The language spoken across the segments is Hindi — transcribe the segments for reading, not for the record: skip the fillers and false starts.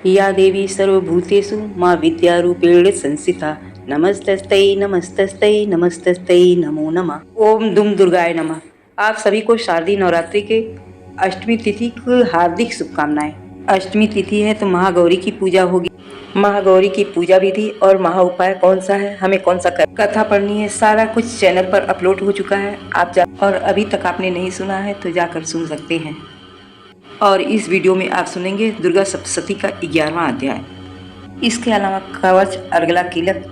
या देवी सर्वभूतेषु माँ विद्यारूपेण संस्थिता नमस्तस्तै नमस्तस्तै नमस्तस्तै नमो नमः। ओम दुम दुर्गाय नमः। आप सभी को शारदीय नवरात्रि के अष्टमी तिथि की हार्दिक शुभकामनाएं। अष्टमी तिथि है तो महागौरी की पूजा होगी। महागौरी की पूजा विधि और महा उपाय कौन सा है, हमें कौन सा कथा पढ़नी है, सारा कुछ चैनल पर अपलोड हो चुका है। आप और अभी तक आपने नहीं सुना है तो जाकर सुन सकते हैं। और इस वीडियो में आप सुनेंगे दुर्गा सप्तशती का 11वां अध्याय। इसके अलावा कवच, अर्गला, कीलक,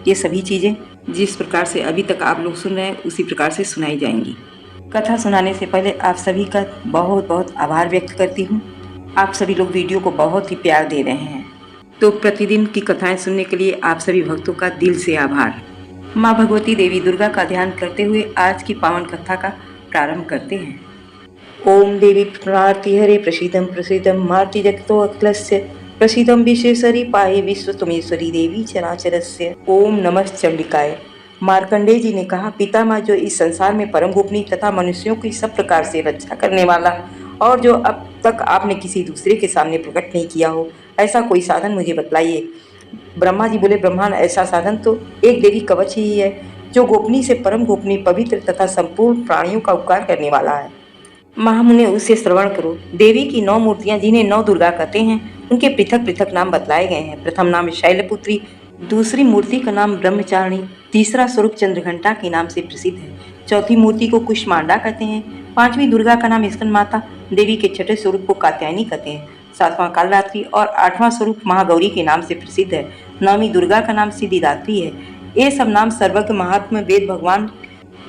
ये सभी चीज़ें जिस प्रकार से अभी तक आप लोग सुन रहे हैं उसी प्रकार से सुनाई जाएंगी। कथा सुनाने से पहले आप सभी का बहुत बहुत आभार व्यक्त करती हूँ। आप सभी लोग वीडियो को बहुत ही प्यार दे रहे हैं, तो प्रतिदिन की कथाएं सुनने के लिए आप सभी भक्तों का दिल से आभार। माँ भगवती देवी दुर्गा का ध्यान करते हुए आज की पावन कथा का प्रारंभ करते हैं। ओम देवी प्रार्तिहरे प्रसीदं प्रसीदं मार्ति जगतो अखिलस्य प्रसीदं विश्वेश्वरी पाये विश्वतमेश्वरी देवी चराचरस्य। ओम नमः चंडिकाय। मार्कंडेय जी ने कहा, पितामह, जो इस संसार में परम गोपनीय तथा मनुष्यों की सब प्रकार से रक्षा करने वाला और जो अब तक आपने किसी दूसरे के सामने प्रकट नहीं किया हो, ऐसा कोई साधन मुझे बतलाइए। ब्रह्मा जी बोले, ब्रह्मांड, ऐसा साधन तो एक देवी कवच ही है जो गोपनीय से परम गोपनीय, पवित्र तथा संपूर्ण प्राणियों का उपकार करने वाला है। महामुने, उसे श्रवण करो। देवी की 9 मूर्तियां, जिन्हें 9 दुर्गा कहते हैं, उनके पृथक पृथक नाम बतलाए गए हैं। प्रथम नाम शैलपुत्री, दूसरी मूर्ति का नाम ब्रह्मचारिणी, तीसरा स्वरूप चंद्रघंटा के नाम से प्रसिद्ध है, चौथी मूर्ति को कुष्मांडा कहते हैं, पांचवी दुर्गा का नाम स्कंद माता, देवी के छठे स्वरूप को कात्यायनी कहते हैं, सातवां कालरात्रि और 8वां स्वरूप महागौरी के नाम से प्रसिद्ध है, 9वीं दुर्गा का नाम सिद्धिदात्री है। ये सब नाम सर्वज्ञ महात्मा वेद भगवान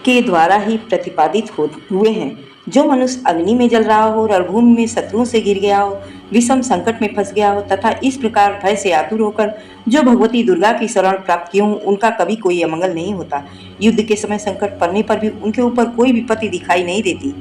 के द्वारा ही प्रतिपादित हुए हैं। जो मनुष्य अग्नि में जल रहा हो, रणभूमि में शत्रुओं से घिर गया हो, विषम संकट में फंस गया हो तथा इस प्रकार भय से आतुर होकर जो भगवती दुर्गा की शरण प्राप्त किए हों, उनका कभी कोई अमंगल नहीं होता। युद्ध के समय संकट पड़ने पर भी उनके ऊपर कोई विपत्ति दिखाई नहीं देती।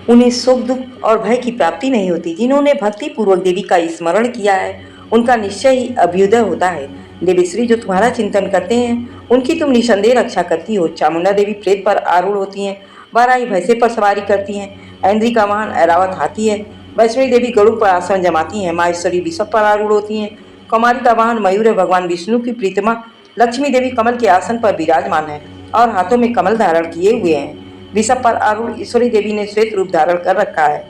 उन्हें सुख, दुख और भय की प्राप्ति नहीं होती। जिन्होंने भक्ति पूर्वक देवी का स्मरण किया है, उनका निश्चय ही अभ्युदय होता है। देवीश्री, जो तुम्हारा चिंतन करते हैं, उनकी तुम निसंदेह रक्षा करती हो। चामुंडा देवी प्रेत पर आरूढ़ होती हैं, वाराही भैंसे पर सवारी करती हैं, ऐन्द्री का वाहन ऐरावत हाथी है, वैष्णवी देवी गरुड़ पर आसन जमाती हैं, माहेश्वरी वृषभ पर आरूढ़ होती हैं, कुमारी का वाहन मयूर है, भगवान विष्णु की प्रीतमा लक्ष्मी देवी कमल के आसन पर विराजमान है और हाथों में कमल धारण किए हुए हैं। वृषभ पर आरूढ़ ईश्वरी देवी ने श्वेत रूप धारण कर रखा है।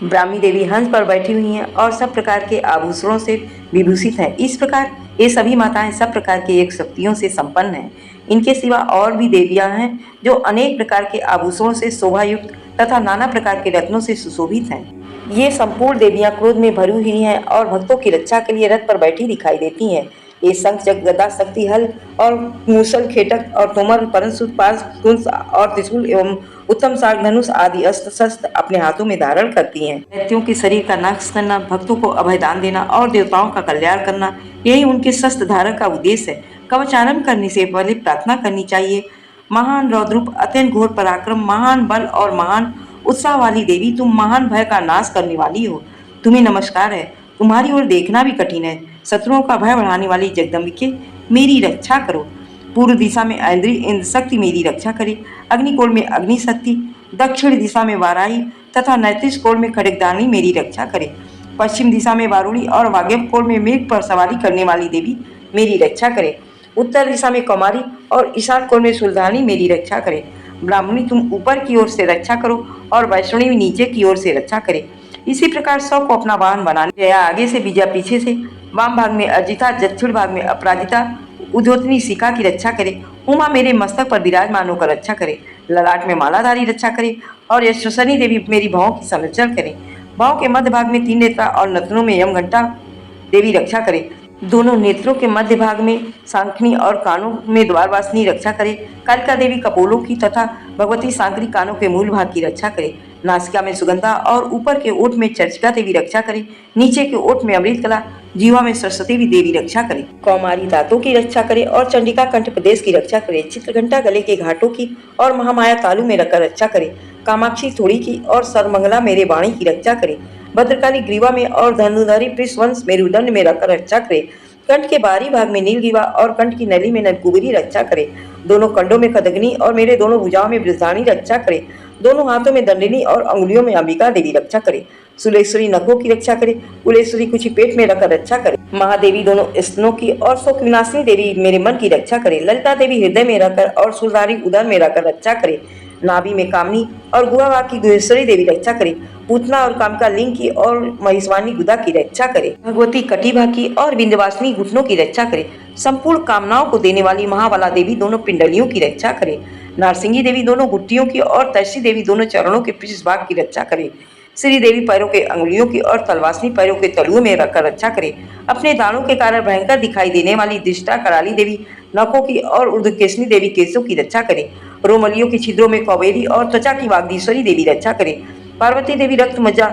ब्राह्मी देवी हंस पर बैठी हुई हैं और सब प्रकार के आभूषणों से विभूषित हैं। इस प्रकार ये सभी माताएं सब प्रकार के एक शक्तियों से संपन्न हैं। इनके सिवा और भी देवियां हैं जो अनेक प्रकार के आभूषणों से शोभायुक्त तथा नाना प्रकार के रत्नों से सुशोभित हैं। ये संपूर्ण देवियां क्रोध में भरी हुई हैं और भक्तों की रक्षा के लिए रथ पर बैठी दिखाई देती हैं। ये शंख, चक्र, गदा, शक्ति, हल और मूसल, खेटक और तोमर, परशुत, पाश, कुंस और त्रिशूल एवं उत्तम साग, धनुष आदि अस्त्र शस्त्र अपने हाथों में धारण करती हैं। दैत्यों के शरीर का नाश करना, भक्तों को अभयदान देना और देवताओं का कल्याण करना, यही उनके शस्त्र धारण का उद्देश्य है। कवच आरंभ करने से पहले प्रार्थना करनी चाहिए। महान रौद्रूप, अत्यंत घोर पराक्रम, महान बल और महान उत्साह वाली देवी, तुम महान भय का नाश करने वाली हो। तुम्हें नमस्कार है। तुम्हारी ओर देखना भी कठिन है। शत्रुओं का भय बढ़ाने वाली जगदम्बिके, मेरी रक्षा करो। पूर्व दिशा में ऐन्द्री इंद्र शक्ति मेरी रक्षा करे। अग्निकोण में अग्नि शक्ति, दक्षिण दिशा में वाराही तथा नैतिश कोण में खड्गधारिणी मेरी रक्षा करे। पश्चिम दिशा में वारुणी और वाग्यव कोण में मेघ पर सवारी करने वाली देवी मेरी रक्षा करे। उत्तर दिशा में कौमारी और ईशान कोण में सुलधानी मेरी रक्षा करे। ब्राह्मणी, तुम ऊपर की ओर से रक्षा करो और वैष्णवी नीचे की ओर से रक्षा करे। इसी प्रकार 100 को अपना वाहन बनाने, जया आगे से, विजया पीछे से, वाम भाग में अर्जिता, दक्षिण भाग में अपराजिता, उद्योतनी शिखा की रक्षा करे। उमा मेरे मस्तक पर विराजमान होकर रक्षा करे। ललाट में मालाधारी रक्षा करे और यशस्विनी देवी मेरी भावों की संरक्षण करे। भाव के मध्य भाग में 3 नेत्रा और नथनों में यमघंटा देवी रक्षा करे। दोनों नेत्रों के मध्य भाग में सांखनी और कानों में द्वारवासिनी रक्षा करे। कालिका देवी कपोलों की तथा भगवती सांकरी कानों के मूल भाग की रक्षा करे। नासिका में सुगंधा और ऊपर के ओठ में चर्चिका देवी रक्षा करे। नीचे के ओठ में अमृत कला, जीवा में सरस्वती देवी रक्षा करे। कौमारी दांतों की रक्षा करे और चंडिका कंठ प्रदेश की रक्षा करे। चित्रघंटा गले के घाटों की और महामाया तालु में रखकर रक्षा करे। कामाक्षी थोड़ी की और सर्वमंगला मेरे वाणी की रक्षा करे। भद्रकाली ग्रीवा में और धनुधारी पृष्ठवंश मेरुदंड में रखकर रक्षा करे। कंठ के बाहरी भाग में नीलगिवा और कंठ की नली में नलकुबरी रक्षा करे। दोनों कंडों में खदग्नि और मेरे दोनों भुजाओं में वृषधानी रक्षा करे। दोनों हाथों में दंडिनी और अंगुलियों में अंबिका देवी रक्षा करे। सुलेश्वरी नखों की रक्षा करे, कुलेश्वरी कुछ पेट में रखकर रक्षा करे। महादेवी दोनों स्तनों की और शोक विनाशिनी देवी मेरे मन की रक्षा करे। ललिता देवी हृदय में रहकर और सूलधारी उदर में रहकर रक्षा करे। नाभि में कामनी और गुहा की गुहेश्वरी देवी रक्षा करे। पूतना और कामका लिंग की और महिषवाणी गुदा की रक्षा करे। भगवती कटिभा की और विंध्यवासिनी घुटनों की रक्षा करे। संपूर्ण कामनाओं को देने वाली महाबला देवी दोनों पिंडलियों की रक्षा करे। नारसिंगी देवी दोनों घुट्टियों की और तैसी देवी दोनों चरणों के पृष्ठ भाग की रक्षा करे। श्री देवी पैरों के अंगुलियों की और तलवासनी पैरों के तलुओं में रखकर रक्षा करे। अपने दानों के कारण भयंकर दिखाई देने वाली दृष्टा कराली देवी नखों की और ऊर्ध्वकेशनी देवी केशों की रक्षा करे। रोमलियों के छिद्रों में कौबेरी और त्वचा की वागदीश्वरी देवी रक्षा करे। पार्वती देवी रक्त मज्जा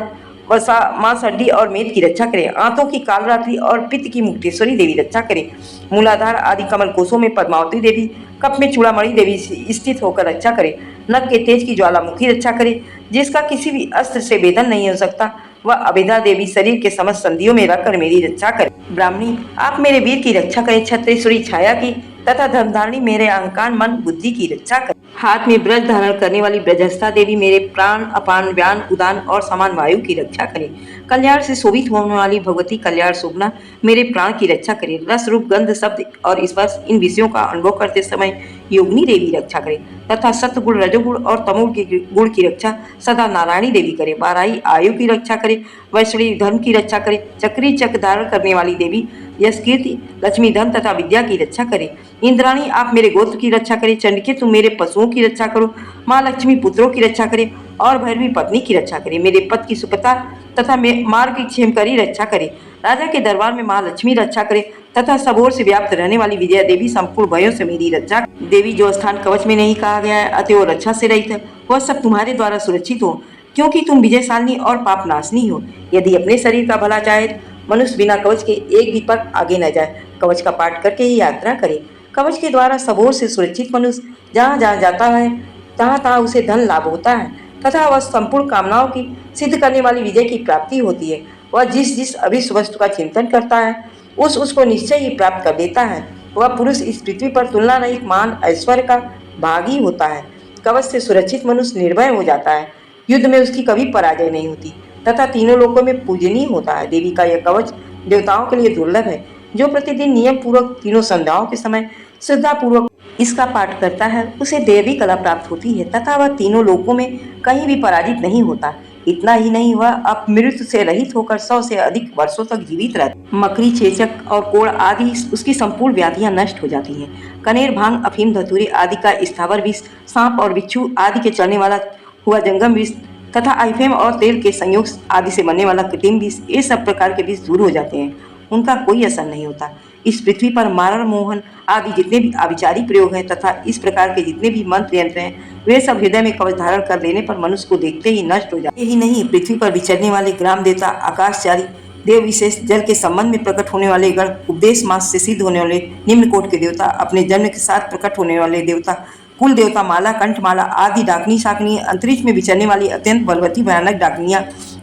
वसा मांस हड्डी और मेद की रक्षा करे। आंतों की कालरात्रि और पित्त की मुक्तेश्वरी देवी रक्षा करे। मूलाधार आदि कमल कोशों में पद्मावती देवी, कप में चूड़ामणि देवी स्थित होकर रक्षा करे। नख के तेज की ज्वालामुखी रक्षा करे, जिसका किसी भी अस्त्र से भेदन नहीं हो सकता। वह अभेदा देवी शरीर के समस्त संधियों में रखकर मेरी रक्षा करे। ब्राह्मणी, आप मेरे वीर की रक्षा करें। छत्रेश्वरी छाया की तथा धर्मधारिणी मेरे अहंकार मन बुद्धि की रक्षा करें। हाथ में ब्रज धारण करने वाली ब्रजहस्ता देवी मेरे प्राण अपान व्यान उदान और समान वायु की रक्षा करे। कल्याण से शोभित होने वाली भगवती कल्याण शोभना मेरे प्राण की रक्षा करे। रस रूप गंध शब्द और स्पर्श इन विषयों का अनुभव करते समय योगिनी देवी रक्षा करे तथा सत्गुण रजोगुण और तमोगुण के गुण की रक्षा सदा नारायणी देवी करे। बाराही आयु की रक्षा करे। वैष्णवी धर्म की रक्षा करे। चक्री चक्र धारण करने वाली देवी यश कीर्ति लक्ष्मी धन तथा विद्या की रक्षा करे। इंद्राणी, आप मेरे गोत्र की रक्षा करे। चंडिके, तुम मेरे पशुओं की रक्षा करो। माँ लक्ष्मी पुत्रों की रक्षा करे और भैरवी पत्नी की रक्षा करे। मेरे पद की सुखता तथा मार्ग की क्षेमकरी रक्षा करे। राजा के दरबार में माँ लक्ष्मी रक्षा करे तथा सब ओर से व्याप्त रहने वाली विजया देवी संपूर्ण भयों से मेरी रक्षा। देवी, जो स्थान कवच में नहीं कहा गया है अतः वो रक्षा से रहित है, वह सब तुम्हारे द्वारा सुरक्षित हो, क्योंकि तुम विजयशालिनी और पापनाशनी हो। यदि अपने शरीर का भला चाहे, मनुष्य बिना कवच के एक भी पग आगे न जाए। कवच का पाठ करके ही यात्रा करे। कवच के द्वारा सब ओर से सुरक्षित मनुष्य जहाँ जहाँ जाता है तहाँ तहाँ उसे धन लाभ होता है तथा वह संपूर्ण कामनाओं की सिद्ध करने वाली विजय की प्राप्ति होती है। वह जिस जिस अभिष्ट वस्तु का चिंतन करता है उसको निश्चय ही प्राप्त कर देता है। वह पुरुष इस पृथ्वी पर तुलना रहित मान ऐश्वर्य का भागी होता है। कवच से सुरक्षित मनुष्य निर्भय हो जाता है। युद्ध में उसकी कभी पराजय नहीं होती तथा तीनों लोकों में पूजनीय होता है। देवी का यह कवच देवताओं के लिए दुर्लभ है। जो प्रतिदिन नियम पूर्वक तीनों संध्याओं के समय श्रद्धा पूर्वक इसका पाठ करता है उसे देवी कला प्राप्त होती है तथा वह तीनों लोकों में कहीं भी पराजित नहीं होता। इतना ही नहीं, वह अपमृत्यु से रहित होकर 100 से अधिक वर्षों तक जीवित रहता। मकड़ी, चेचक और कोड़ आदि उसकी संपूर्ण व्याधियां नष्ट हो जाती हैं। कनेर, भांग, अफीम, धतूरे आदि का स्थावर विष, सांप और बिच्छू आदि के चलने वाला हुआ जंगम विष तथा आइफेम और तेल के संयोग आदि से बनने वाला कृत्रिम विष, ये सब प्रकार के विष दूर हो जाते हैं। उनका कोई असर नहीं होता। इस पृथ्वी पर मारण, मोहन आदि जितने भी आविचारी प्रयोग हैं तथा इस प्रकार के जितने भी मंत्र यंत्र हैं, वे सब हृदय में कवच धारण कर लेने पर मनुष्य को देखते ही नष्ट हो जाते। यही नहीं, पृथ्वी पर विचरने वाले ग्राम देवता, आकाशचारी देव विशेष, जल के संबंध में प्रकट होने वाले गण, उपदेश मास से सिद्ध होने वाले निम्न कोट के देवता, अपने जन्म के साथ प्रकट होने वाले देवता, कुल देवता, माला, कंठमाला आदि डाकनी शाकनी, अंतरिक्ष में विचरने वाली अत्यंत बलवती भयानक डाकनियां,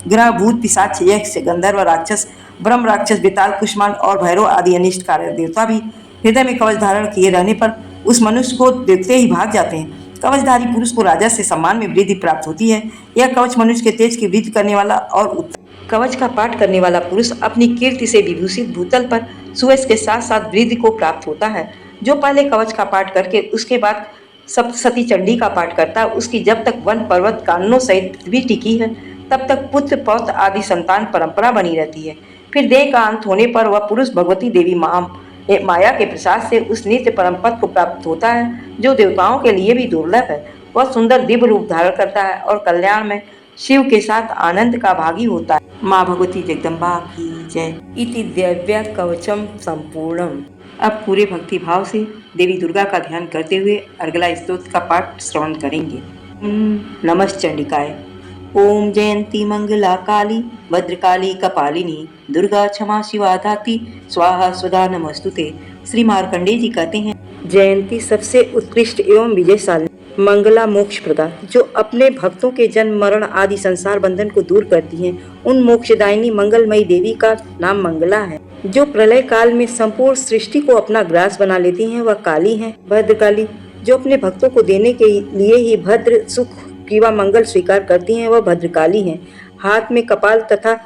ग्रह, भूत, पिशाच, यक्ष, गंधर्व, राक्षस, ब्रह्म, राक्षस, बेताल, कुष्मांड और भैरव आदि अनिष्ट कारक देवता भी हृदय में कवच धारण किए रहने पर उस मनुष्य को देखते ही भाग जाते हैं। कवचधारी पुरुष को राजा से सम्मान में वृद्धि प्राप्त होती है। यह कवच मनुष्य के तेज की वृद्धि करने वाला और उत्तम कवच का पाठ करने वाला पुरुष अपनी कीर्ति से विभूषित भूतल पर सुयश के साथ साथ वृद्धि को प्राप्त होता है। जो पहले कवच का पाठ करके उसके बाद सप्तशती चंडी का पाठ करता है, उसकी जब तक वन पर्वत काननों सहित पृथ्वी टिकी है तब तक पुत्र पौत्र आदि संतान परंपरा बनी रहती है। फिर देह का अंत होने पर वह पुरुष भगवती देवी माया के प्रसाद से उस नित्य परम पद को प्राप्त होता है जो देवताओं के लिए भी दुर्लभ है। वह सुंदर दिव्य रूप धारण करता है और कल्याण में शिव के साथ आनंद का भागी होता है। माँ भगवती जगदम्बा की जय। इति दिव्य कवचम संपूर्णम। अब पूरे भक्ति भाव से देवी दुर्गा का ध्यान करते हुए अर्गला स्तोत्र का पाठ श्रवण करेंगे। नमश्चंडिकाय। ओम जयंती मंगला काली भद्रकाली कपालिनी दुर्गा क्षमा शिवा धात्री स्वाहा स्वधा नमस्तुते। श्री मार्कंडेय जी कहते हैं, जयंती सबसे उत्कृष्ट एवं विजयशाली, मंगला मोक्ष प्रदा, जो अपने भक्तों के जन्म मरण आदि संसार बंधन को दूर करती हैं, उन मोक्षदायिनी मंगलमयी देवी का नाम मंगला है। जो प्रलय काल में संपूर्ण सृष्टि को अपना ग्रास बना लेती हैं, वह काली हैं। भद्रकाली, जो अपने भक्तों को देने के लिए ही भद्र सुख की व मंगल स्वीकार करती हैं, वह भद्रकाली हैं। हाथ में कपाल तथा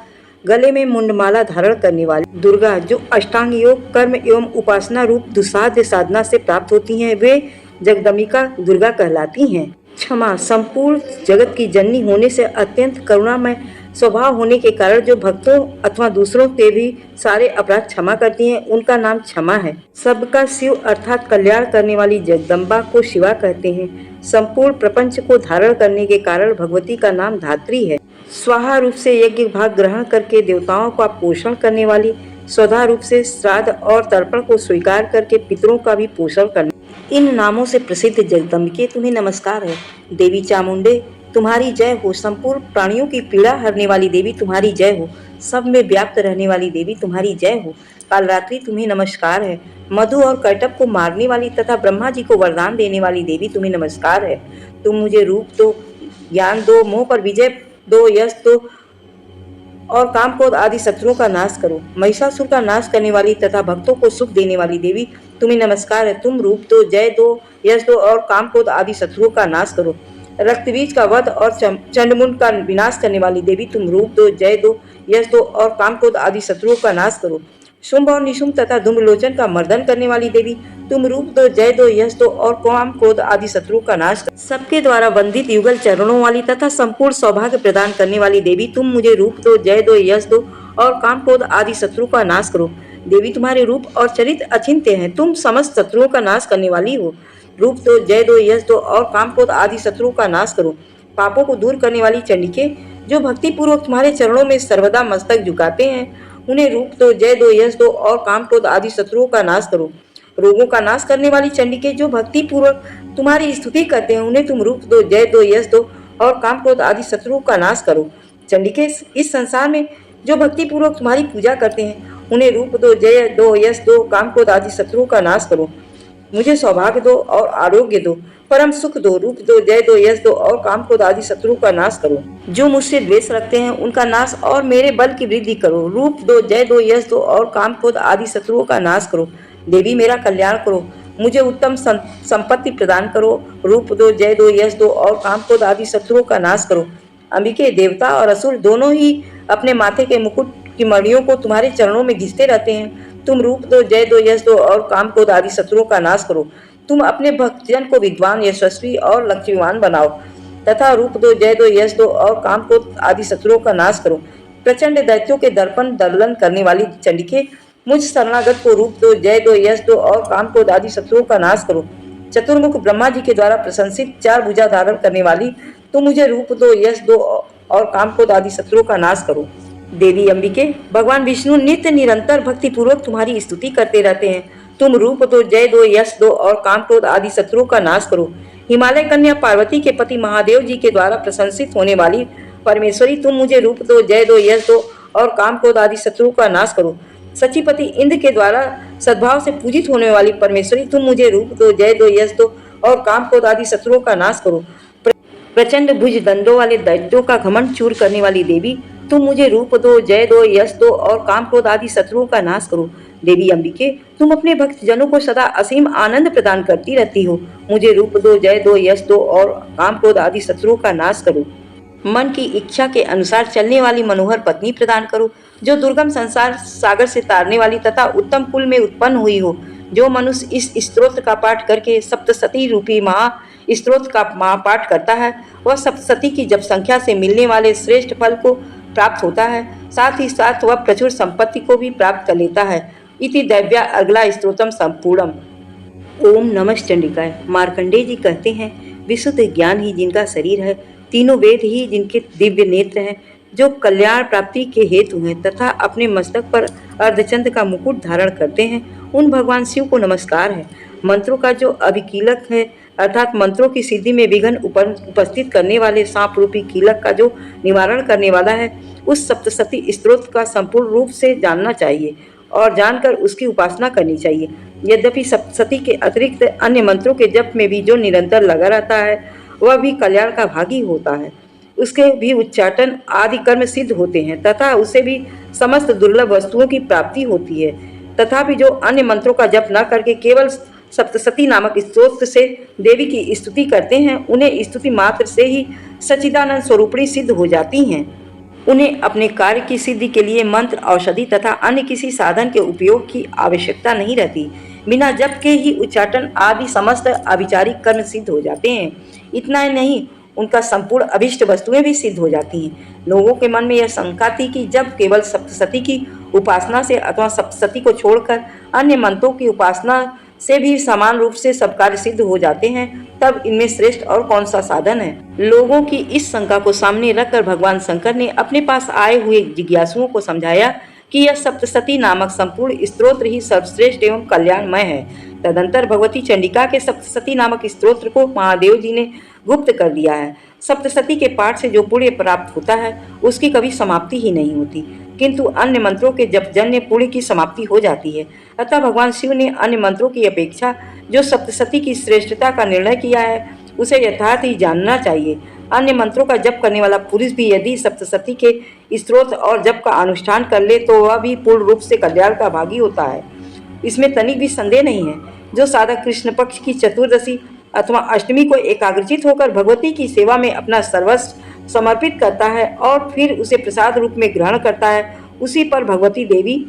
गले में मुंडमाला धारण करने वाली दुर्गा, जो अष्टांग योग, कर्म एवं उपासना रूप दुस्साध्य साधना से प्राप्त होती हैं, वे जगदम्बिका दुर्गा कहलाती हैं। क्षमा, संपूर्ण जगत की जननी होने से अत्यंत करुणामय स्वभाव होने के कारण जो भक्तों अथवा दूसरों के भी सारे अपराध क्षमा करती हैं, उनका नाम क्षमा है। सबका शिव अर्थात कल्याण करने वाली जगदम्बा को शिवा कहते हैं। संपूर्ण प्रपंच को धारण करने के कारण भगवती का नाम धात्री है। स्वाहा रूप से यज्ञ भाग ग्रहण करके देवताओं का पोषण करने वाली, स्वधा रूप से श्राद्ध और तर्पण को स्वीकार करके पितरों का भी पोषण करने, इन नामों से प्रसिद्ध जगदम्बिके तुम्हें नमस्कार है। देवी चामुंडे तुम्हारी जय हो। संपूर्ण प्राणियों की पीड़ा हरने वाली देवी तुम्हारी जय हो। सब में व्याप्त रहने वाली देवी तुम्हारी जय हो। कालरात्रि तुम्हें नमस्कार है। मधु और कैटभ को मारने वाली तथा ब्रह्मा जी को वरदान देने वाली देवी तुम्हें नमस्कार है। तुम मुझे रूप दो, ज्ञान दो, मोह पर विजय दो, यश दो और काम क्रोध आदि शत्रुओं का नाश करो। महिषासुर का नाश करने वाली तथा भक्तों को सुख देने वाली देवी तुम्हें नमस्कार है। तुम रूप दो, जय दो, यश दो और काम क्रोध आदि शत्रुओं का नाश करो। रक्तबीज का वध और चंडमुंड का विनाश करने वाली देवी तुम रूप दो, जय दो, यश दो और काम क्रोध आदि शत्रुओं का नाश करो। शुंभ और निशुंभ तथा धूम्रलोचन का मर्दन करने वाली देवी तुम रूप दो, जय दो, यश दो और काम क्रोध आदि शत्रुओं का नाश करो। सबके द्वारा वंदित युगल चरणों वाली तथा संपूर्ण सौभाग्य प्रदान करने वाली देवी तुम मुझे रूप दो, जय दो, यश दो और काम क्रोध आदि शत्रुओं का नाश करो। देवी तुम्हारे रूप और चरित्र अचिंत्य हैं। तुम समस्त शत्रुओं का नाश करने वाली हो। रूप दो, जय दो, यश दो और काम क्रोध आदि शत्रुओं का नाश करो। पापों को दूर करने वाली चंडिके, जो भक्ति पूर्वक तुम्हारे चरणों में सर्वदा मस्तक झुकाते हैं, उन्हें रूप दो, जय दो, यश दो और काम क्रोध आदि शत्रुओं का नाश करो। रोगों का नाश करने वाली चंडिके, जो भक्ति पूर्वक तुम्हारी स्तुति करते हैं, उन्हें तुम रूप दो, जय दो, यश दो और काम क्रोध आदि शत्रुओं का नाश करो। चंडिके, इस संसार में जो भक्ति पूर्वक तुम्हारी पूजा करते हैं, उन्हें रूप दो, जय दो, यश दो, काम क्रोध आदि शत्रुओं का नाश करो। मुझे सौभाग्य दो और आरोग्य दो, परम सुख दो, रूप दो, जय दो, यश दो और काम क्रोध आदि शत्रुओं का नाश करो। जो मुझसे द्वेष रखते हैं, उनका नाश और मेरे बल की वृद्धि करो। रूप दो, जय दो, यश दो और काम क्रोध आदि शत्रुओं का नाश करो। देवी, मेरा कल्याण करो, मुझे उत्तम संपत्ति प्रदान करो। रूप दो, जय दो, यश दो और काम क्रोध आदि शत्रुओं का नाश करो। अंबिके, देवता और असुर दोनों ही अपने माथे के मुकुट की मणियों को तुम्हारे चरणों में घिसते रहते हैं। तुम रूप दो, जय दो, यश दो और काम क्रोध आदि शत्रुओं का नाश करो। तुम अपने भक्तजन को विद्वान, यशस्वी और लक्ष्मीवान बनाओ तथा रूप दो, जय दो, यश दो और काम क्रोध आदि शत्रुओं का नाश करो। प्रचंड दैत्यों के दर्पण दर्लन करने वाली चंडिके, मुझ शरणागत को रूप दो, जय दो, यश दो और काम क्रोध आदि शत्रुओं का नाश करो। चतुर्मुख ब्रह्मा जी के द्वारा प्रशंसित चार भुजा धारण करने वाली तुम मुझे रूप दो, यश दो और काम क्रोध आदि शत्रुओं का नाश करो। देवी अंबिके, भगवान विष्णु नित्य निरंतर भक्ति पूर्वक तुम्हारी स्तुति करते रहते हैं। तुम रूप दो, जय दो, यश दो और काम क्रोध आदि शत्रुओं का नाश करो। हिमालय कन्या पार्वती के पति महादेव जी के द्वारा प्रशंसित होने वाली परमेश्वरी, तुम मुझे रूप दो, जय दो, यश दो और काम क्रोध आदि शत्रुओं का नाश करो। सचिपति इंद्र के द्वारा सद्भाव से पूजित होने वाली परमेश्वरी, तुम मुझे रूप दो, जय दो, यश दो और काम क्रोध आदि शत्रुओं का नाश करो। प्रचंड भुज दंडों वाले दैत्यों का घमंड चूर करने वाली देवी, तुम मुझे रूप दो, जय दो, यश दो और काम क्रोध आदि शत्रुओं का नाश करो। देवी अंबिके, तुम अपने भक्तजनों को सदा असीम आनंद प्रदान करती रहती हो। मुझे रूप दो, जय दो, यश दो और काम क्रोध आदि शत्रुओं का नाश करो। मन की इच्छा के अनुसार चलने वाली मनोहर पत्नी प्रदान करो, जो दुर्गम संसार सागर से तारने वाली तथा उत्तम कुल में उत्पन्न हुई हो। जो मनुष्य इस स्तोत्र का पाठ करके सप्तशती रूपी महा स्तोत्र का महापाठ करता है, वह सप्तशती की जप संख्या से मिलने वाले श्रेष्ठ फल को प्राप्त होता है। साथ ही साथ वह प्रचुर संपत्ति को भी प्राप्त कर लेता है। इति दैव्या अर्गला स्तोत्रम संपूर्णम। ओम नमः चंडिकाय। मार्कंडेय जी कहते हैं, विशुद्ध ज्ञान ही जिनका शरीर है, तीनों वेद ही जिनके दिव्य नेत्र हैं, जो कल्याण प्राप्ति के हेतु हैं तथा अपने मस्तक पर अर्धचंद्र का मुकुट धारण करते हैं, उन भगवान शिव को नमस्कार है। मंत्रों का जो अभिकीलक है, अर्थात मंत्रों की सिद्धि में विघ्न उपस्थित करने वाले सांप रूपी कीलक का जो निवारण करने वाला है, उस सप्तशती स्तोत्र का संपूर्ण रूप से जानना चाहिए और जानकर उसकी उपासना करनी चाहिए। यद्यपि सप्तशती के अतिरिक्त अन्य मंत्रों के जप में भी जो निरंतर लगा रहता है, वह भी कल्याण का भागी होता है। उसके भी उच्चाटन आदि कर्म सिद्ध होते हैं तथा उसे भी समस्त दुर्लभ वस्तुओं की प्राप्ति होती है। तथापि जो अन्य मंत्रों का जप न करके केवल सप्तशती नामक स्तोत्र से देवी की स्तुति करते हैं, उन्हें स्तुति मात्र से ही सच्चिदानंद स्वरूपिणी सिद्ध हो जाती हैं। उन्हें अपने कार्य की सिद्धि के लिए मंत्र, औषधि तथा अन्य किसी साधन के उपयोग की आवश्यकता नहीं रहती। बिना जप के ही उच्चाटन आदि समस्त अभिचारिक कर्म सिद्ध हो जाते हैं। इतना ही नहीं, उनका संपूर्ण अभिष्ट वस्तुएं भी सिद्ध हो जाती हैं। लोगों के मन में यह शंका थी कि जब केवल सप्तशती की उपासना से अथवा सप्तशती को छोड़कर अन्य मंत्रों की उपासना से भी समान रूप से सब कार्य सिद्ध हो जाते हैं, तब इनमें श्रेष्ठ और कौन सा साधन है। लोगों की इस शंका को सामने रखकर भगवान शंकर ने अपने पास आए हुए जिज्ञासुओं को समझाया कि यह सप्तशती नामक संपूर्ण स्तोत्र ही सर्वश्रेष्ठ एवं कल्याणमय है। तदंतर भगवती चंडिका के सप्तशती नामक स्तोत्र को महादेव जी ने गुप्त कर दिया है। सप्तशती के पाठ से जो पुण्य प्राप्त होता है उसकी कभी समाप्ति ही नहीं होती, किंतु अन्य मंत्रों के जप जन्य पुण्य की समाप्ति हो जाती है। अतः भगवान शिव ने अन्य मंत्रों की अपेक्षा जो सप्तशती की श्रेष्ठता का निर्णय किया है उसे यथार्थ ही जानना चाहिए। अन्य मंत्रों का जप करने वाला पुरुष भी यदि सप्तशती के स्तोत्र और जप का अनुष्ठान कर ले तो वह भी पूर्ण रूप से कल्याण का भागी होता है, इसमें तनिक भी संदेह नहीं है। जो साधक कृष्ण पक्ष की चतुर्दशी अथवा अष्टमी को एकाग्रचित होकर भगवती की सेवा में अपना सर्वस्व समर्पित करता है और फिर उसे प्रसाद रूप में ग्रहण करता है, उसी पर भगवती देवी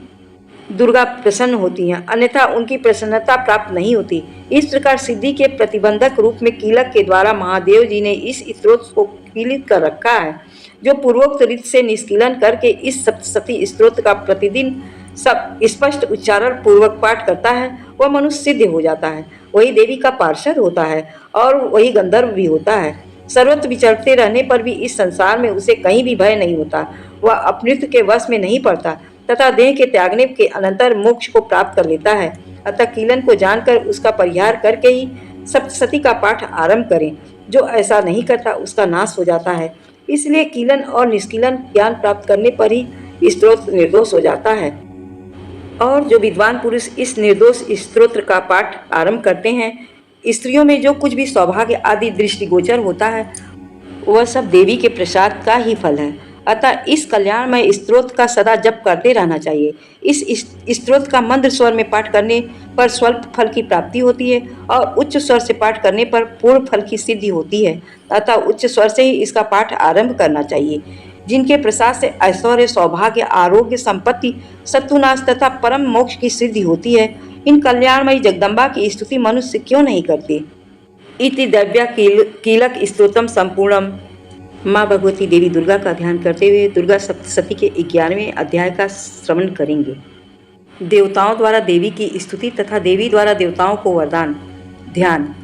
दुर्गा प्रसन्न होती हैं, अन्यथा उनकी प्रसन्नता प्राप्त नहीं होती। इस प्रकार सिद्धि के प्रतिबंधक रूप में कीलक के द्वारा महादेव जी ने इस स्त्रोत को कीलित कर रखा है। जो पूर्वोक्त रीति से निष्कीलन करके इस सप्तशती स्त्रोत का प्रतिदिन सब स्पष्ट उच्चारण पूर्वक पाठ करता है वह मनुष्य सिद्ध हो जाता है, वही देवी का पार्षद होता है और वही गंधर्व भी होता है। सर्वत्र विचरते रहने पर भी इस संसार में उसे कहीं भी भय नहीं होता, वह अपमृत्यु के वश में नहीं पड़ता तथा देह के त्यागने के अनंतर मोक्ष को प्राप्त कर लेता है। अतः कीलन को जानकर उसका परिहार करके ही सप्तशती का पाठ आरंभ करें। जो ऐसा नहीं करता उसका नाश हो जाता है। इसलिए कीलन और निष्कीलन ज्ञान प्राप्त करने पर ही स्तोत्र निर्दोष हो जाता है। और जो विद्वान पुरुष इस निर्दोष स्तोत्र का पाठ आरंभ करते हैं, स्त्रियों में जो कुछ भी सौभाग्य आदि दृष्टिगोचर होता है वह सब देवी के प्रसाद का ही फल है। अतः इस कल्याणमय स्तोत्र का सदा जप करते रहना चाहिए। इस स्तोत्र का मंद्र स्वर में पाठ करने पर स्वल्प फल की प्राप्ति होती है और उच्च स्वर से पाठ करने पर पूर्ण फल की सिद्धि होती है। अतः उच्च स्वर से ही इसका पाठ आरंभ करना चाहिए। जिनके प्रसाद से ऐश्वर्य, सौभाग्य, आरोग्य, संपत्ति, शत्रुनाश तथा परम मोक्ष की सिद्धि होती है, इन कल्याणमयी जगदम्बा की स्तुति मनुष्य क्यों नहीं करते। इति दिव्या कीलक स्तोत्रम संपूर्णम। माँ भगवती देवी दुर्गा का ध्यान करते हुए दुर्गा सप्तशती के 11वें अध्याय का श्रवण करेंगे। देवताओं द्वारा देवी की स्तुति तथा देवी द्वारा देवताओं को वरदान। ध्यान।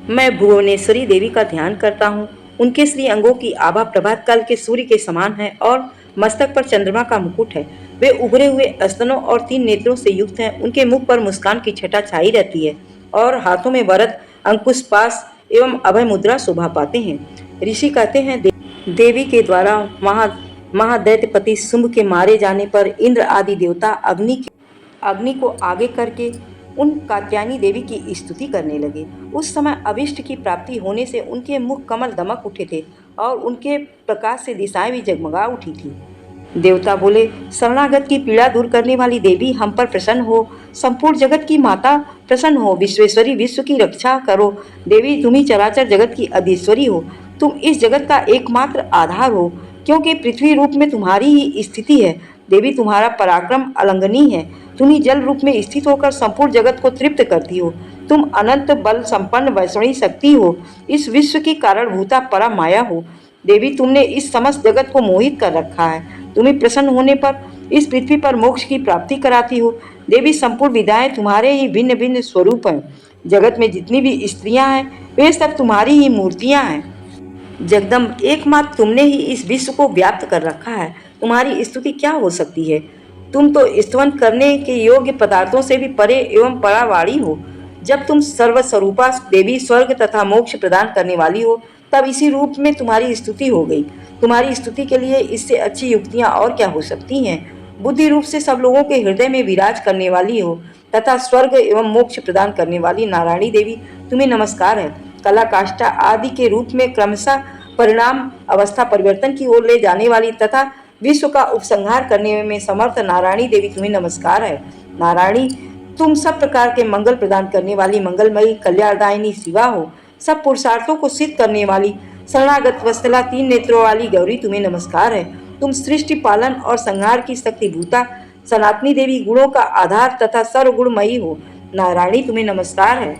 मैं भुवनेश्वरी देवी का ध्यान करता हूँ। उनके श्री अंगों की आभा प्रभात काल के सूर्य के समान है और मस्तक पर चंद्रमा का मुकुट है। वे उभरे हुए स्तनों और 3 नेत्रों से युक्त हैं। उनके मुख पर मुस्कान की छटा छाई रहती है और हाथों में वरद, अंकुश, पाश एवं अभय मुद्रा शोभा पाते हैं। ऋषि कहते हैं देवी के द्वारा महादैत्यपति शुंभ के मारे जाने पर इंद्र आदि देवता अग्नि को आगे करके उन कात्यायनी देवी की स्तुति करने लगे। उस समय अभिष्ट की प्राप्ति होने से उनके मुख कमल दमक उठे थे और उनके प्रकाश से दिशाएं भी जगमगा उठी थी। देवता बोले, शरणागत की पीड़ा दूर करने वाली देवी हम पर प्रसन्न हो। संपूर्ण जगत की माता प्रसन्न हो। विश्वेश्वरी, विश्व की रक्षा करो। देवी तुम ही चराचर जगत की अधीश्वरी हो। तुम इस जगत का एकमात्र आधार हो, क्योंकि पृथ्वी रूप में तुम्हारी ही स्थिति है। देवी तुम्हारा पराक्रम अलंघनीय है। तुम ही जल रूप में स्थित होकर संपूर्ण जगत को तृप्त करती हो। तुम अनंत बल संपन्न वैष्णवी शक्ति हो। इस विश्व की कारणभूता परा माया हो। देवी तुमने इस समस्त जगत को मोहित कर रखा है। तुम्हें प्रसन्न होने पर इस पृथ्वी पर मोक्ष की प्राप्ति कराती हो। देवी संपूर्ण विधाएं तुम्हारे ही भिन्न भिन्न स्वरूप हैं। जगत में जितनी भी स्त्रियां हैं वे सब तुम्हारी ही मूर्तियां हैं। जगदम्ब, एकमात्र तुमने ही इस विश्व को व्याप्त कर रखा है। तुम्हारी स्तुति क्या हो सकती है। तुम तो स्तवन करने के योग्य पदार्थों से भी परे एवं परावाड़ी हो। जब तुम सर्वस्वरूपा देवी स्वर्ग तथा मोक्ष प्रदान करने वाली हो तब इसी रूप में तुम्हारी स्तुति हो गई। तुम्हारी स्तुति के लिए इससे अच्छी युक्तियां और क्या हो सकती हैं। बुद्धि रूप से सब लोगों के हृदय में विराज करने वाली हो तथा स्वर्ग एवं मोक्ष प्रदान करने वाली नारायणी देवी तुम्हें नमस्कार है। कला, काष्ठा आदि के रूप में क्रमशः परिणाम अवस्था परिवर्तन की ओर ले जाने वाली तथा विश्व का उपसंहार करने में समर्थ नारायणी देवी तुम्हें नमस्कार है। नारायणी, तुम सब प्रकार के मंगल प्रदान करने वाली मंगलमयी कल्याणदायिनी शिवा हो। सब पुरुषार्थों को सिद्ध करने वाली शरणागत वत्सला 3 नेत्रों वाली गौरी तुम्हें नमस्कार है। तुम सृष्टि पालन और संहार की शक्तिभूता सनातनी देवी, गुणों का आधार तथा सर्वगुणमयी हो। नारायणी तुम्हें नमस्कार है।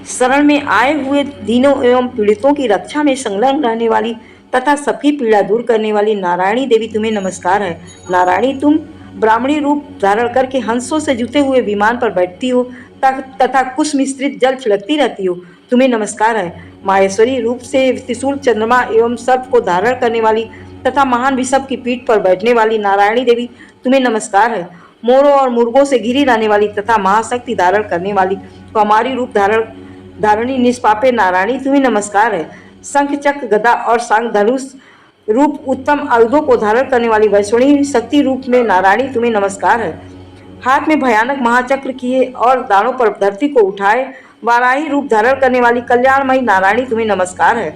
शरण में आए हुए दीनों एवं पीड़ितों की रक्षा में संलग्न रहने वाली तथा सबकी पीड़ा दूर करने वाली नारायणी देवी तुम्हें नमस्कार है। नारायणी तुम ब्राह्मणी रूप धारण करके हंसों से जुते हुए विमान पर बैठती हो तथा कुश मिश्रित जल छिड़कती रहती हो, तुम्हें नमस्कार है। माहेश्वरी रूप से त्रिशूल, चंद्रमा एवं सर्प को धारण करने वाली तथा महान विषभ की पीठ पर बैठने वाली नारायणी देवी तुम्हें नमस्कार है। मोरों और मुर्गों से घिरी रहने वाली तथा महाशक्ति धारण करने वाली कौमारी रूप धारणी निष्पापे नारायणी तुम्हें नमस्कार है। शंख, चक्र, गदा और सांग धनुष रूप उत्तम आयुधों को धारण करने वाली वैष्णवी शक्ति रूप में नारायणी तुम्हें नमस्कार है। हाथ में भयानक महाचक्र किए और दानों पर धरती को उठाए वाराही रूप धारण करने वाली कल्याणमयी नारायणी तुम्हें नमस्कार है।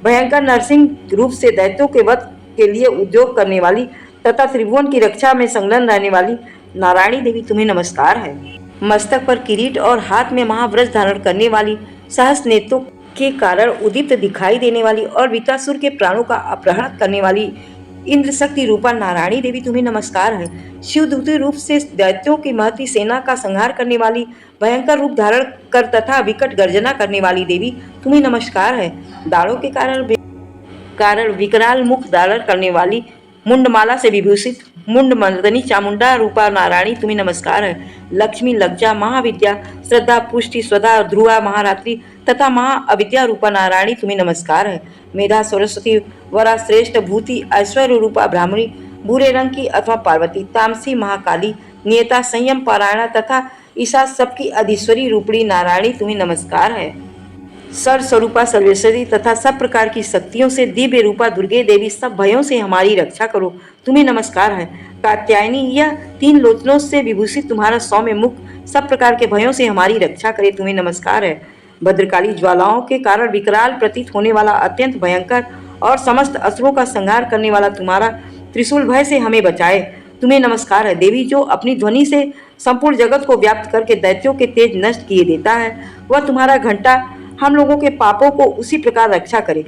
भयंकर नरसिंह रूप से दैत्यों के वध के लिए उद्योग करने वाली तथा त्रिभुवन की रक्षा में संलग्न रहने वाली नारायणी देवी तुम्हें नमस्कार है। मस्तक पर किरीट और हाथ में महाव्रज धारण करने वाली, सहस्र नेत्रों के कारण उदीप्त दिखाई देने वाली और विकटासुर के प्राणों का अपहरण करने वाली इंद्र शक्ति रूपा नारायणी देवी तुम्हें नमस्कार है। शिवदूती रूप से दैत्यों की महती सेना का संहार करने वाली, भयंकर रूप धारण कर तथा विकट गर्जना करने वाली देवी तुम्हें नमस्कार है। दाढ़ों के कारण विकराल मुख धारण करने वाली, मुंडमाला से विभूषित मुंड मर्दनी चामुंडा रूपा नारायणी तुम्हें नमस्कार है। लक्ष्मी, लज्जा, महाविद्या, श्रद्धा, पुष्टि, स्वधा, ध्रुवा, महारात्रि तथा महाअविद्या रूपा नारायणी तुम्हें नमस्कार है। मेधा, सरस्वती, वरा, श्रेष्ठ, भूति, ऐश्वर्य रूपा ब्राह्मणी, भूरे रंग की अथवा पार्वती, तामसी, महाकाली, नियता, संयम पारायणा तथा ईशा सबकी अधीश्वरी रूपणी नारायणी तुम्हें नमस्कार है। सर्व स्वरूपा सर्वेश्वरी तथा सब प्रकार की शक्तियों से दिव्य रूपा दुर्गे देवी, सब भयों से हमारी रक्षा करो, तुम्हें नमस्कार है। कात्यायनी, यह 3 लोचनों से विभूषित तुम्हारा सौम्य मुख सब प्रकार के भयों से हमारी रक्षा करे, तुम्हें नमस्कार है। भद्रकाली, ज्वालाओं के कारण विकराल प्रतीत होने वाला, अत्यंत भयंकर और समस्त असुरों का संहार करने वाला तुम्हारा त्रिशूल भय से हमें बचाए, तुम्हें नमस्कार है। देवी, जो अपनी ध्वनि से संपूर्ण जगत को व्याप्त करके दैत्यों के तेज नष्ट किए देता है, वह तुम्हारा घंटा हम लोगों के पापों को उसी प्रकार रक्षा करे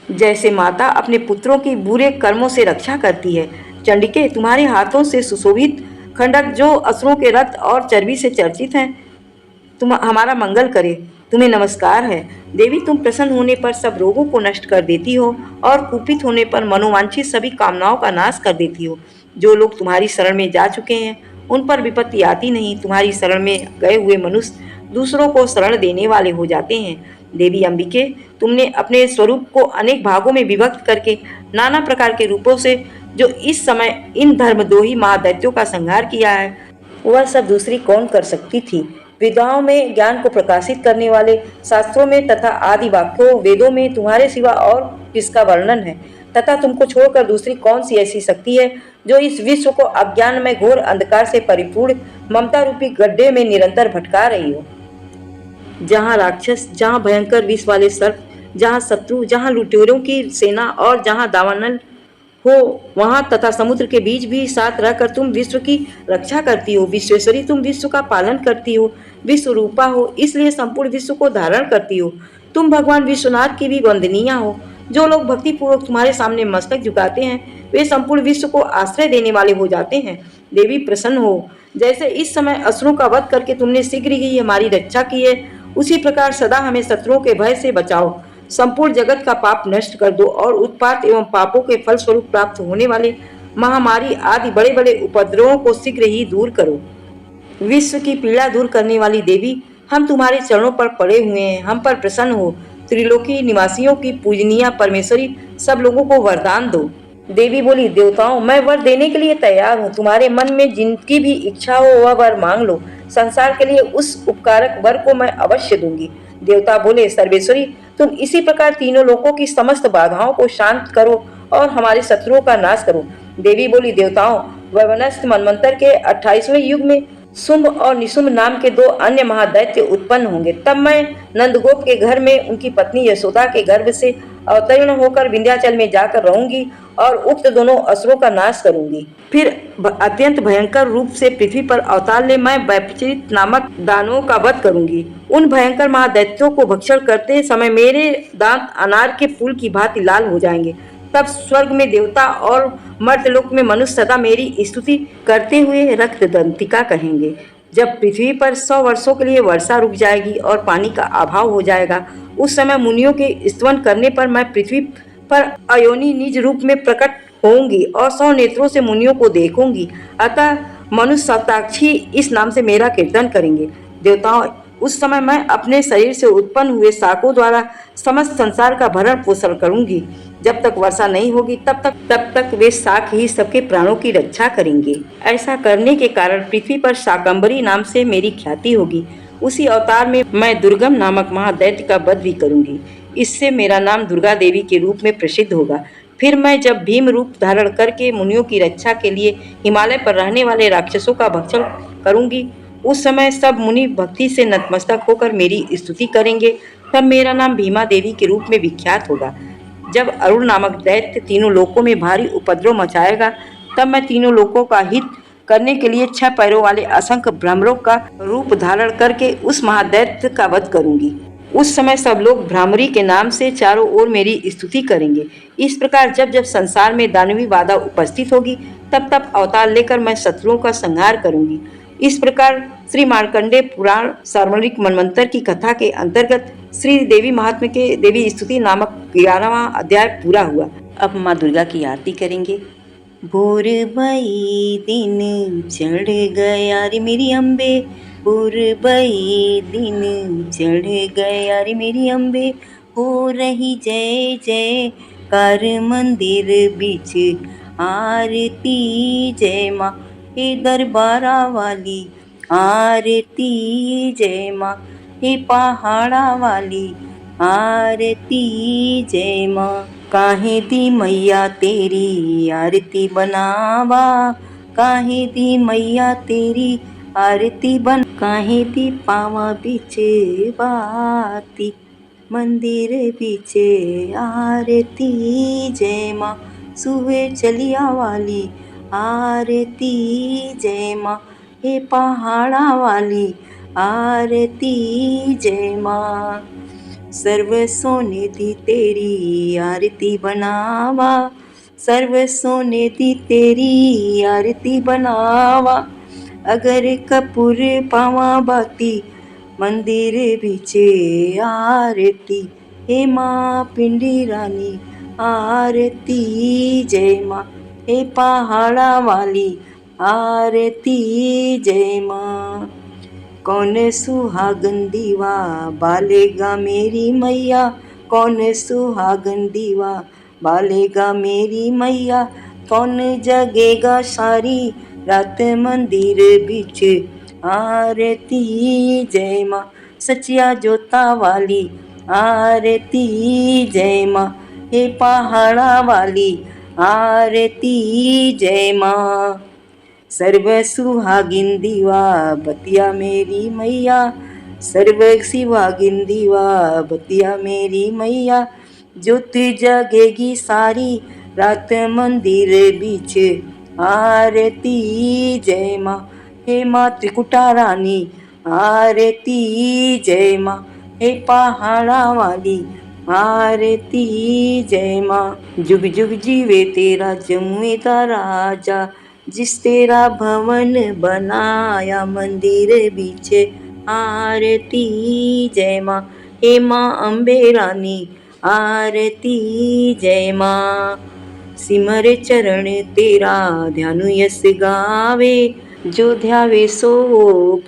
जैसे माता अपने पुत्रों की बुरे कर्मों से रक्षा करती है। चंडिके, तुम्हारे हाथों से सुशोभित खंडक जो असुरों के रक्त और चर्बी से चर्चित हैं, तुम हमारा मंगल करे, तुम्हें नमस्कार है। देवी, तुम प्रसन्न होने पर सब रोगों को नष्ट कर देती हो और कुपित होने पर मनोवांछित सभी कामनाओं का नाश कर देती हो। जो लोग तुम्हारी शरण में जा चुके हैं उन पर विपत्ति आती नहीं। तुम्हारी शरण में गए हुए मनुष्य दूसरों को शरण देने वाले हो जाते हैं। देवी अंबिके, तुमने अपने स्वरूप को अनेक भागों में विभक्त करके नाना प्रकार के रूपों से जो इस समय इन धर्मद्रोही महादैत्यों का संहार किया है, वह सब दूसरी कौन कर सकती थी। विद्याओं में ज्ञान को प्रकाशित करने वाले, शास्त्रों में तथा आदि वाक्यों वेदों में तुम्हारे सिवा और किसका वर्णन है, तथा तुमको छोड़कर दूसरी कौन सी ऐसी शक्ति है जो इस विश्व को अज्ञान में घोर अंधकार से परिपूर्ण ममता रूपी गड्ढे में निरंतर भटका रही हो। जहाँ राक्षस, जहाँ भयंकर विष वाले सर्प, जहाँ शत्रु, जहाँ लुटेरों की सेना और जहाँ दावानल हो, वहाँ तथा समुद्र के बीच भी साथ रहकर तुम विश्व की रक्षा करती हो। विश्वेश्वरी, तुम विश्व का पालन करती हो, विश्व रूपा हो, इसलिए संपूर्ण विश्व को धारण करती हो। तुम भगवान विश्वनाथ की भी वंदनीय हो। जो लोग भक्ति पूर्वक तुम्हारे सामने मस्तक झुकाते हैं, वे संपूर्ण विश्व को आश्रय देने वाले हो जाते हैं। देवी, प्रसन्न हो। जैसे इस समय असुरों का वध करके तुमने शीघ्र ही हमारी रक्षा की है, उसी प्रकार सदा हमें शत्रुओं के भय से बचाओ। संपूर्ण जगत का पाप नष्ट कर दो और उत्पात एवं पापों के फल स्वरूप प्राप्त होने वाले महामारी आदि बड़े बड़े उपद्रवों को शीघ्र ही दूर करो। विश्व की पीड़ा दूर करने वाली देवी, हम तुम्हारे चरणों पर पड़े हुए हैं, हम पर प्रसन्न हो। त्रिलोकी निवासियों की पूजनीय परमेश्वरी, सब लोगों को वरदान दो। देवी बोली, देवताओं, मैं वर देने के लिए तैयार हूँ। तुम्हारे मन में जिनकी भी इच्छा हो वह वर मांग लो। संसार के लिए उस उपकारक वर को मैं अवश्य दूंगी। देवता बोले, सर्वेश्वरी, तुम इसी प्रकार तीनों लोकों की समस्त बाधाओं को शांत करो और हमारे शत्रुओं का नाश करो। देवी बोली, देवताओं, वैवनस्थ मनवंतर के 28वें युग में शुंभ और निशुंभ नाम के 2 अन्य महादैत्य उत्पन्न होंगे। तब मैं नंदगोप के घर में उनकी पत्नी यशोदा के गर्भ से अवतीर्ण होकर विंध्याचल में जाकर रहूंगी और उक्त दोनों असुरों का नाश करूंगी। फिर अत्यंत भयंकर रूप से पृथ्वी पर अवतार ले मैं वैपचित नामक दानवों का वध करूंगी। उन भयंकर महादैत्यों को भक्षण करते समय मेरे दांत अनार के फूल की भांति लाल हो जाएंगे। तब स्वर्ग में देवता और मर्त्यलोक में मनुष्य सदा मेरी स्तुति करते हुए रक्तदंतिका कहेंगे। जब पृथ्वी पर 100 वर्षों के लिए वर्षा रुक जाएगी और पानी का अभाव हो जाएगा, उस समय मुनियों के स्तवन करने पर मैं पृथ्वी पर अयोनी निज रूप में प्रकट होंगी और 100 नेत्रों से मुनियों को देखूंगी। अतः मनुष्य शताक्षी इस नाम से मेरा कीर्तन करेंगे। देवताओं, उस समय मैं अपने शरीर से उत्पन्न हुए शाकों द्वारा समस्त संसार का भरण पोषण करूंगी। जब तक वर्षा नहीं होगी तब तक वे शाक ही सबके प्राणों की रक्षा करेंगे। ऐसा करने के कारण पृथ्वी पर शाकंभरी नाम से मेरी ख्याति होगी। उसी अवतार में मैं दुर्गम नामक महादैत्य का वध भी करूंगी। इससे मेरा नाम दुर्गा देवी के रूप में प्रसिद्ध होगा। फिर मैं जब भीम रूप धारण करके मुनियों की रक्षा के लिए हिमालय पर रहने वाले राक्षसों का भक्षण करूंगी, उस समय सब मुनि भक्ति से नतमस्तक होकर मेरी स्तुति करेंगे। तब मेरा नाम भीमा देवी के रूप में विख्यात होगा। जब अरुण नामक दैत्य तीनों लोकों में भारी उपद्रव मचाएगा, तब मैं तीनों लोकों का हित करने के लिए 6 पैरों वाले असंख्य भ्रमरों का रूप धारण करके उस महादैत्य का वध करूंगी। उस समय सब लोग भ्रामरी के नाम से चारों ओर मेरी स्तुति करेंगे। इस प्रकार जब जब संसार में दानवी बाधा उपस्थित होगी, तब तब अवतार लेकर मैं शत्रुओं का संहार करूंगी। इस प्रकार श्री मार्कंडेय पुराण सार्वणिक मनवंतर की कथा के अंतर्गत श्री देवी महात्म्य के देवी स्तुति नामक 11वां अध्याय पूरा हुआ। अब माँ दुर्गा की आरती करेंगे। भोर भई दिन चढ़ गया रे मेरी अम्बे, भोर भई दिन चढ़ गया रे मेरी अम्बे, हो रही जय जय कार मंदिर बीच आरती जय माँ, हे दरबारा वाली आरती जय माँ, हे पहाड़ा वाली आरती जय माँ। काहे दी मैया तेरी आरती बनावा, काहे दी मैया तेरी आरती बन, काहे दी पावा बीच बाती, मंदिर बीच आरती जय माँ, सुबह चलिया वाली आरती जय माँ, हे पहाड़ा वाली आरती जय माँ। सर्व सोने दी तेरी आरती बनावा, सर्व सोने दी तेरी आरती बनावा, अगर कपूर पावा बाती, मंदिर बीचे आरती, हे माँ पिंडी रानी आरती जय माँ, हे पहाड़ा वाली आरती जय माँ। कौन सुहागन दीवा बालेगा मेरी मैया, कौन सुहागन दीवा बालेगा मेरी मैया, कौन जगेगा सारी रात मंदिर बीच आरती जय माँ, सचिया जोता वाली आरती जय माँ, हे पहाड़ा वाली आरती जय माँ। सर्व सुहागिन दीवा बतिया मेरी मैया, सर्व सुहागिन दीवा बतिया मेरी मैया, ज्योत जगेगी सारी रात मंदिर बीच आरती जय माँ, हे माँ त्रिकुटा रानी आरती जय माँ, हे पहाड़ा वाली आरती जय माँ। जुग जुग जीवे तेरा जमुए का राजा, जिस तेरा भवन बनाया मंदिर बीचे आरती जय माँ, हे माँ अम्बे रानी आरती जय माँ। सिमर चरण तेरा ध्यान यस गावे, जो ध्यावे सो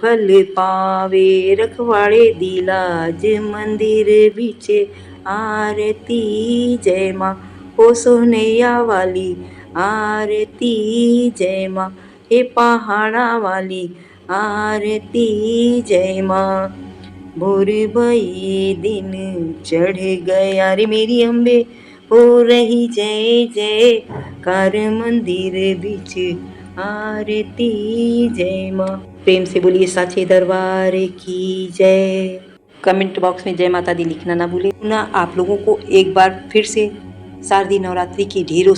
फल पावे, रखवाड़े दिलाज मंदिर बीचे आरती जय माँ, हो सोनैया वाली आरती जय माँ, हे पहाड़ा वाली आरती जय माँ। भोर भई दिन चढ़ गया रे मेरी अम्बे, हो रही जय जय कार मंदिर बीच आरती जय माँ। प्रेम से बोलिए साचे दरबार की जय। कमेंट बॉक्स में जय माता दी लिखना ना भूले। पुनः आप लोगों को एक बार फिर से शारदीय नवरात्रि की ढेरों